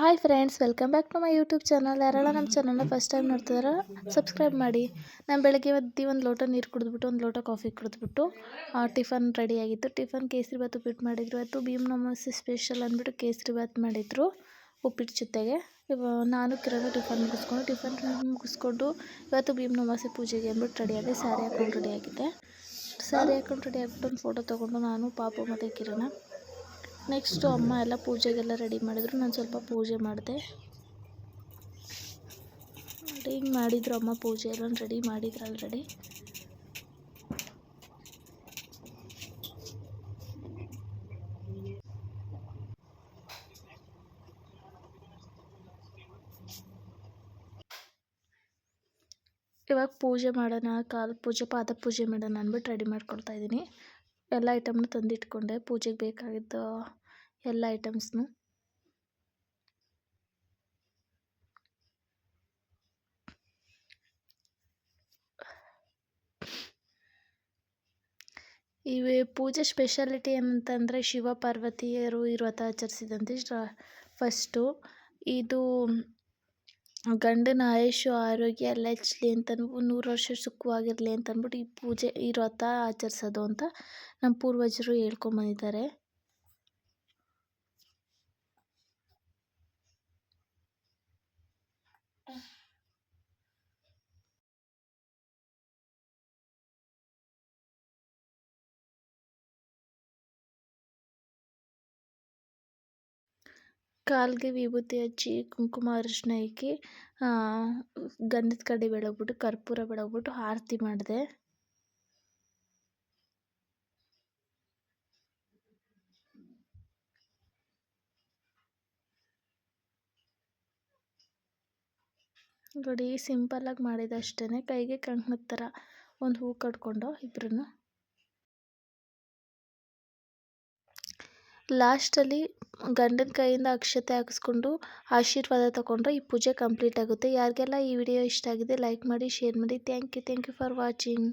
Hi friends, welcome back to my YouTube channel. ಯಾರೆಲ್ಲ ನಮ್ಮ ಚಾನಲ್ನ ಫಸ್ಟ್ ಟೈಮ್ ನೋಡ್ತಿದಾರ ಸಬ್ಸ್ಕ್ರೈಬ್ ಮಾಡಿ. ನಾನು ಬೆಳಗ್ಗೆ ಒಂದು ಲೋಟ ನೀರು ಕುಡಿದ್ಬಿಟ್ಟು ಒಂದು ಲೋಟ coffee ಕುಡಿದ್ಬಿಟ್ಟು tiffin ರೆಡಿಯಾಗಿತ್ತು. Tiffin kesari bath ಉಪ್ಪಿಟ್ಟು ಮಾಡಿದ್ರು. ಇವತ್ತು ಭೀಮ್ ಅಮಾವಾಸ್ಯೆ ಸ್ಪೆಷಲ್ ಅಂದ್ಬಿಟ್ಟು ಕೇಸರಿ ಬಾತ್ ಮಾಡಿದ್ರು ಉಪ್ಪಿಟ್ಟು ಜೊತೆಗೆ. ನಾನು ಕಿರಣ್ ಟಿಫನ್ ಮುಗಿಸ್ಕೊಂಡು ಇವತ್ತು ಭೀಮ್ ಅಮಾವಾಸ್ಯೆ ಪೂಜೆಗೆ ಅಂದ್ಬಿಟ್ಟು ರೆಡಿಯಾಗಿ ಸ್ಯಾರಿ ಹಾಕೊಂಡು ರೆಡಿಯಾಗಿದ್ದೆ. ಸ್ಯಾರಿ ಹಾಕೊಂಡು ರೆಡಿ ಆಗಿಬಿಟ್ಟು ಒಂದು ಫೋಟೋ ತೊಗೊಂಡು ನಾನು, ಪಾಪು ಮತ್ತು ಕಿರಣ. ನೆಕ್ಸ್ಟು ಅಮ್ಮ ಎಲ್ಲ ಪೂಜೆಗೆಲ್ಲ ರೆಡಿ ಮಾಡಿದ್ರು. ನಾನು ಸ್ವಲ್ಪ ಪೂಜೆ ಮಾಡಿದೆ. ಹಿಂಗೆ ಮಾಡಿದ್ರು ಅಮ್ಮ ಪೂಜೆ ಎಲ್ಲ ರೆಡಿ ಮಾಡಿದ್ರು ಆಲ್ರೆಡಿ. ಇವಾಗ ಪೂಜೆ ಮಾಡೋಣ, ಕಾಲು ಪೂಜೆ, ಪಾದ ಪೂಜೆ ಮಾಡೋಣ ಅಂದ್ಬಿಟ್ಟು ರೆಡಿ ಮಾಡ್ಕೊಳ್ತಾ ಇದ್ದೀನಿ. ಎಲ್ಲ ಐಟಮ್ನು ತಂದಿಟ್ಕೊಂಡೆ, ಪೂಜೆಗೆ ಬೇಕಾಗಿದ್ದ ಎಲ್ಲ ಐಟಮ್ಸ್ನು. ಈ ಪೂಜೆ ಸ್ಪೆಷಾಲಿಟಿ ಏನಂತಂದರೆ ಶಿವ ಪಾರ್ವತಿಯರು ಈ ವ್ರತ ಆಚರಿಸಿದಂತೆ ಫಸ್ಟು ಇದು ಗಂಡನ ಆಯುಷು ಆರೋಗ್ಯ ಎಲ್ಲ ಹೆಚ್ಚಲಿ ಅಂತ 100 ವರ್ಷ ಸುಖವಾಗಿರಲಿ ಅಂತ ಅಂದ್ಬಿಟ್ಟು ಈ ವ್ರತ ಆಚರಿಸೋದು ಅಂತ ನಮ್ಮ ಪೂರ್ವಜರು ಹೇಳ್ಕೊಂಬಂದಿದ್ದಾರೆ. ಕಾಲಿಗೆ ವಿಭೂತಿ ಹಚ್ಚಿ ಕುಂಕುಮ ಅರಿಶಿನ ಇಕ್ಕಿ ಗಂಧದ ಕಡ್ಡಿ ಬೆಳಗ್ಬಿಟ್ಟು ಕರ್ಪೂರ ಬೆಳಗ್ಬಿಟ್ಟು ಆರತಿ ಮಾಡಿದೆ. ನೋಡಿ, ಸಿಂಪಲ್ಲಾಗಿ ಮಾಡಿದೆ ಅಷ್ಟೇ. ಕೈಗೆ ಕಂಕಣದ ಥರ ಒಂದು ಹೂ ಕಟ್ಕೊಂಡು ಇಬ್ಬರೂ ಲಾಸ್ಟಲ್ಲಿ ಗಂಡನ ಕೈಯಿಂದ ಅಕ್ಷತೆ ಹಾಕಿಸ್ಕೊಂಡು ಆಶೀರ್ವಾದ ತಗೊಂಡ್ರೆ ಈ ಪೂಜೆ ಕಂಪ್ಲೀಟ್ ಆಗುತ್ತೆ. ಯಾರಿಗೆಲ್ಲ ಈ ವಿಡಿಯೋ ಇಷ್ಟ ಆಗಿದೆ ಲೈಕ್ ಮಾಡಿ, ಶೇರ್ ಮಾಡಿ. Thank you for watching.